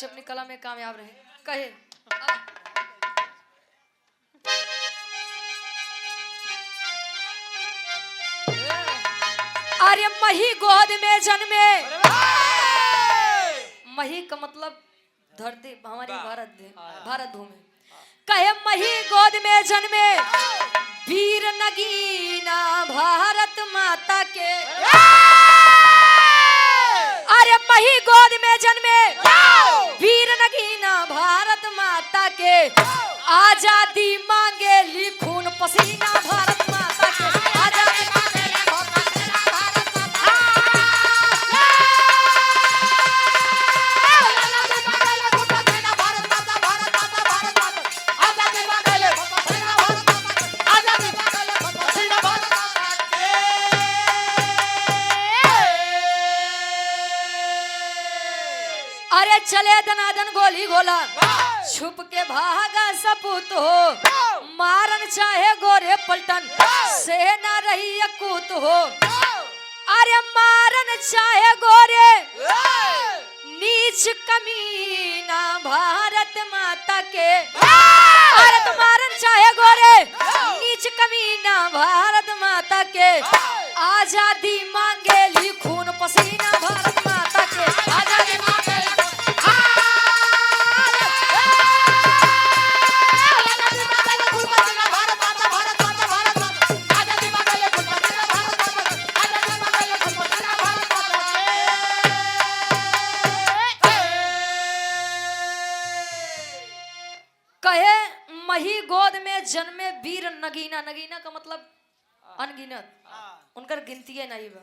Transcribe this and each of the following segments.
अपनी कला में कामयाब रहे। कहे अरे मही गोद में जन्मे, मही का मतलब धरती हमारी भारत भूमि। कहे मही गोद में जन्मे वीर नगीना भारत माता के। अरे मही गोद में जन्मे वीर नगीना भारत माता के। आजादी मांगे ली खून पसीना भारत माता के। आजादी मांगे ली खून पसीना भारत माता अरे चले दनादन गोली गोला छुप के भागा सपूत हो। मारन चाहे गोरे पलटन सेना रही अकूत हो। अरे मारन चाहे गोरे नीच कमीना भारत माता के। अरे तो मारन चाहे गोरे नीच कमीना भारत माता के। आजादी मांगे ली खून पसीना भारत माता के। आजादी मांगे मही गोद में जन्मे वीर नगीना। नगीना का मतलब अनगिनत, उनकर गिनती नहीं बा।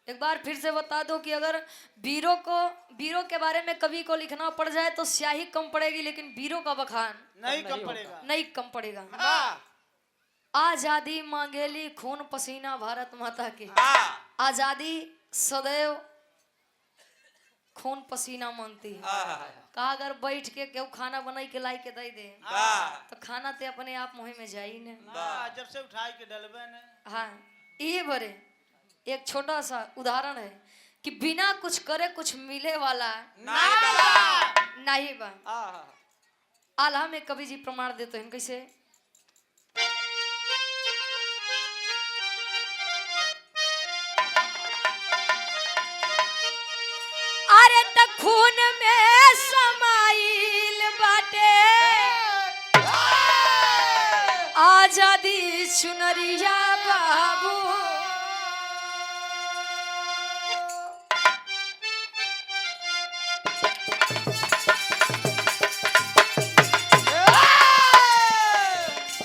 एक बार फिर से बता दो कि अगर वीरों के बारे में कवि को लिखना पड़ जाए तो स्याही कम पड़ेगी, लेकिन वीरों का बखान नहीं कम पड़ेगा। आजादी मांगेली खून पसीना भारत माता के। आजादी सदैव खून पसीना मांगती है। कहा अगर बैठ के केहू खाना बनाई के लाई के दे दे तो खाना ते अपने आप मुंह में जाई ने। जब से उठाई के डलबे ने। हाँ, ये बरे एक छोटा सा उदाहरण है कि बिना कुछ करे कुछ मिले वाला नहीं बा। आल्हा में कवि जी प्रमाण देते हैं कैसे। अरे त खून में समाइल बाटे आजादी चुनरिया बाबू।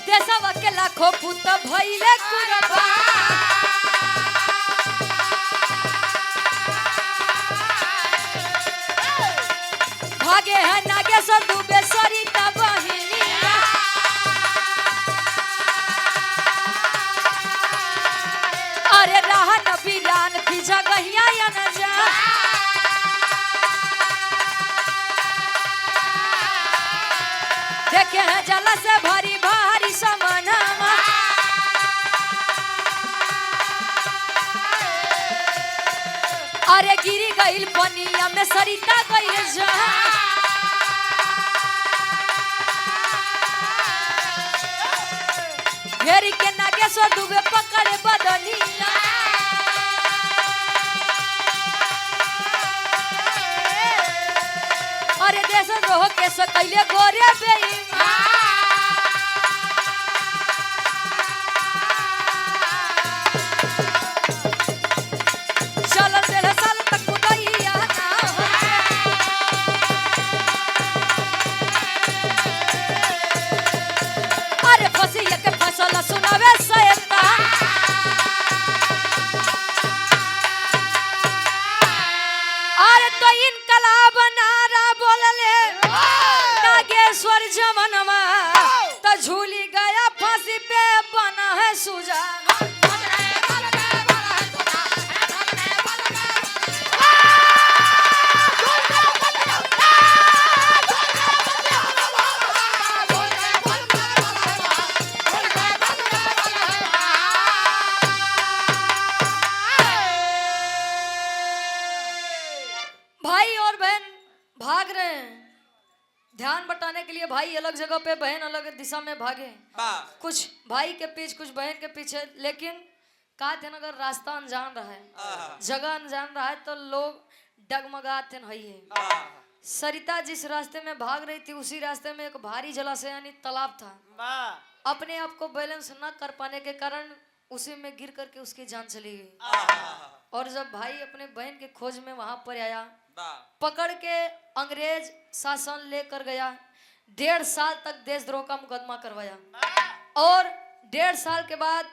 देशवा के लाखों पुत भइले कुर्बान। भागे है नागेश्वर दुबे सरिता बहिनिया। अरे रहन वीरान की जगहिया या न जा। देखे है जल से भरी भारी समानमा। अरे गिरी गईल पनिया में सरिता गईल जा। घेरी के नागेश्वर दुबे पकड़े बदनिया। अरे देश रोह के सकैले गोरे बेईमान। अरे तो इनकलाब नारा बोलले नागेश्वर जवनमा। ध्यान बटाने के लिए भाई अलग जगह पे, बहन अलग दिशा में भागे। कुछ भाई के पीछे, कुछ बहन के पीछे। लेकिन का थे अगर रास्ता अनजान रहा है, जगह अनजान रहा है, तो लोग डगमगाते है। सरिता जिस रास्ते में भाग रही थी उसी रास्ते में एक भारी जलाशय यानी तालाब था। अपने आप को बैलेंस न कर पाने के कारण उसी में गिर करके उसकी जान चली गई। और जब भाई अपने बहन के खोज में वहां पर आया, पकड़ के अंग्रेज शासन लेकर गया। 1.5 साल तक देशद्रोह का मुकदमा करवाया और 1.5 साल के बाद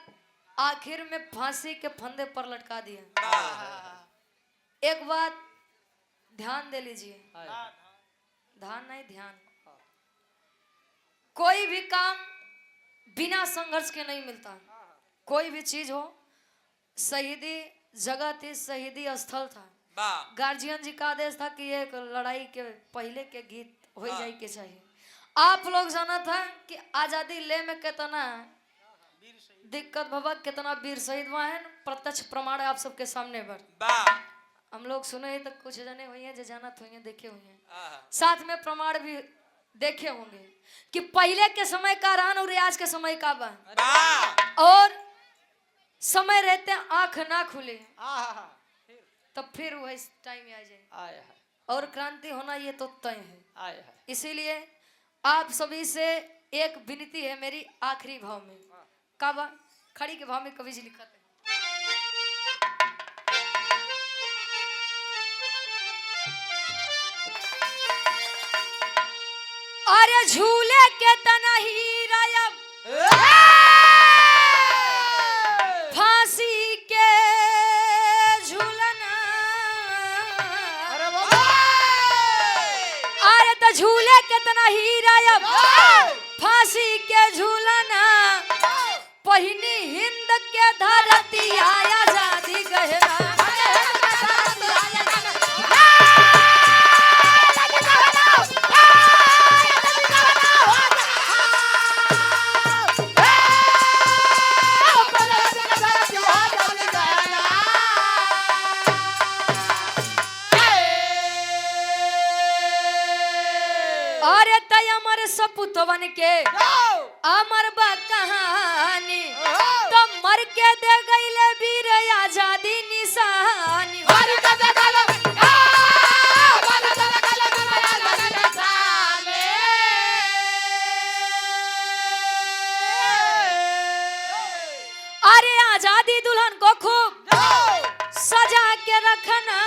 आखिर में फांसी के फंदे पर लटका दिया। एक बात ध्यान दे लीजिए, ध्यान नहीं ध्यान। कोई भी काम बिना संघर्ष के नहीं मिलता। कोई भी चीज हो, शहीदी जगह थी, शहीदी स्थल था। गार्जियन जी का आदेश था कि एक लड़ाई के पहले के गीत हो जाए के चाहिए। आप लोग जाना था कि आजादी ले में कितना दिक्कत भवा, कितना वीर शहीद हुआ है। प्रत्यक्ष प्रमाण है आप सबके सामने पर। हम लोग सुने तो कुछ जने हुई हैं जो जानत हुई हैं, देखे हुए हैं, साथ में प्रमाण भी देखे होंगे कि पहले के समय का रहन और आज के समय का बा। और समय रहते आंख ना खुले तब फिर वही टाइम आ जाए और क्रांति होना ये तो तय है। इसीलिए आप सभी से एक विनती है मेरी आखिरी भाव में। काबा खड़ी के भाव में कवि जी लिखा है, अरे झूले के तना हीरा फांसी के झूलना, अरे तो झूले के तना हीरा फांसी के झूलना, पहिनी हिंद के धरती आया आजादी गहरा। अरे तय अमर सपुतवन के अमर बा कहानी, तो मर के दे गईले वीर आजादी निशानी। अरे आजादी दुल्हन को खूब सजा के रखना,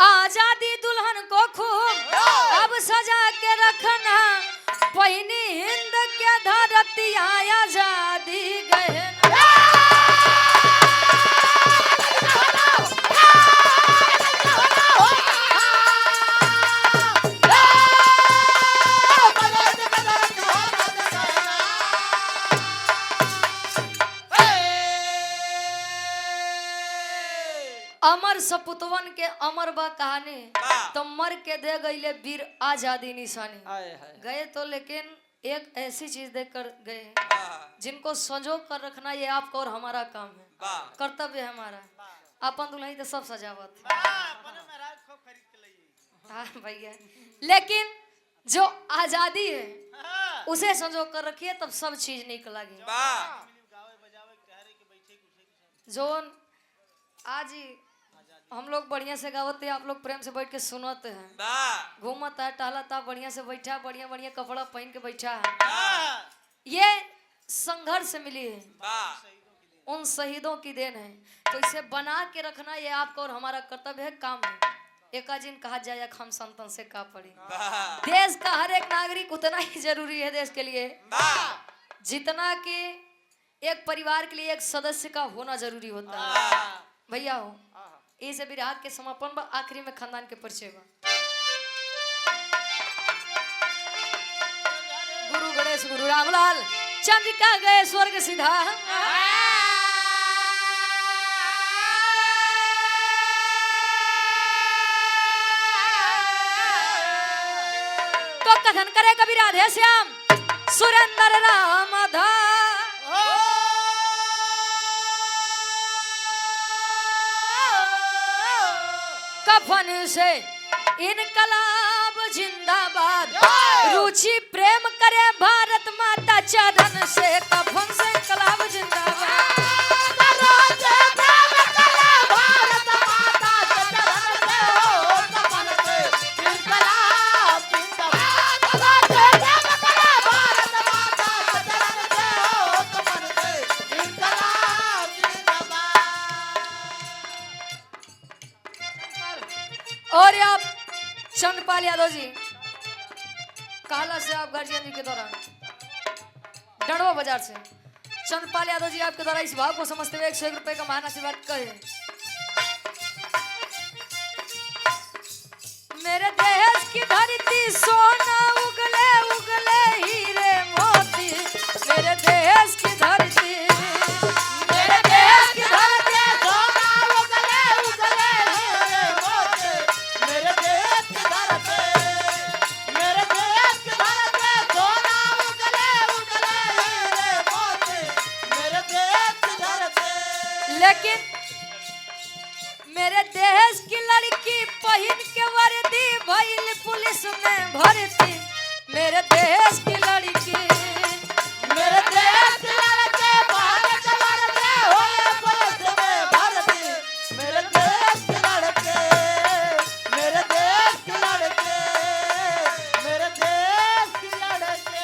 आजादी दुल्हन को खूब अब सजा के रखना, पहिनी हिंद के धरती आजादी गहना। अमर सपुतवन के अमर बा कहानी, तो मर के दे गईले वीर आजादी निशानी। गए तो लेकिन एक ऐसी चीज देख कर गए जिनको संजो कर रखना ये आपका और हमारा काम है, कर्तव्य है हमारा। अपन दुल्हन तो सब सजावत हाँ भैया, लेकिन जो आजादी है उसे संजो कर रखिए तब सब चीज निकलेगी। जो आज हम लोग बढ़िया से गावते, आप लोग प्रेम से बैठ के सुनते हैं, घूमता है टहलता बढ़िया से बैठा, बढ़िया बढ़िया कपड़ा पहन के बैठा है। ये संघर्ष से मिली है, उन शहीदों की देन है। तो इसे बना के रखना ये आपका और हमारा कर्तव्य है, काम है। एकाजिन कहा जाए हम संतन से का पड़ी। देश का हर एक नागरिक उतना ही जरूरी है देश के लिए जितना कि एक परिवार के लिए एक सदस्य का होना जरूरी होता है। भैया हो इस विराग के समापन में आखिरी में खानदान के परिचय बा। गुरु गणेश गुरु रामलाल चंद्रिका गए स्वर्ग सीधा, तो कथन करे कवि राधे श्याम सुरेंद्र रामधा। कफन से इनकलाब जिंदाबाद, पूछी प्रेम करे भारत माता चरण से कफन से कलाब जिंदाबाद। और आप चंद्रपाल यादव जी काला से आप गार्जियन जी के द्वारा डंडवा बाजार से चंद्रपाल यादव जी आपके द्वारा इस भाव को समझते हुए 101 रुपए का महान आशीर्वाद कहे। मेरे देश की धरती सोना उगले उगले हीरे मोती। मेरे देश की धरती मेरे देश की धरती सोना उगले उगले हीरे मोती। मेरे देश की धरती मेरे देश की धरती सोना उगले उगले हीरे मोती। मेरे देश की धरती। लेकिन मेरे देश की लड़की पहन के वर्दी भइल पुलिस में भर्ती। मेरे देश की लड़की मेरे देश की लड़के पहन के वर्दी होए पुलिस में भर्ती। मेरे देश की लड़के मेरे देश की लड़के मेरे देश की लड़के।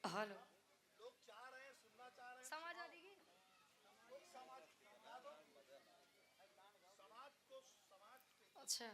हेलो समाजवादी की अच्छा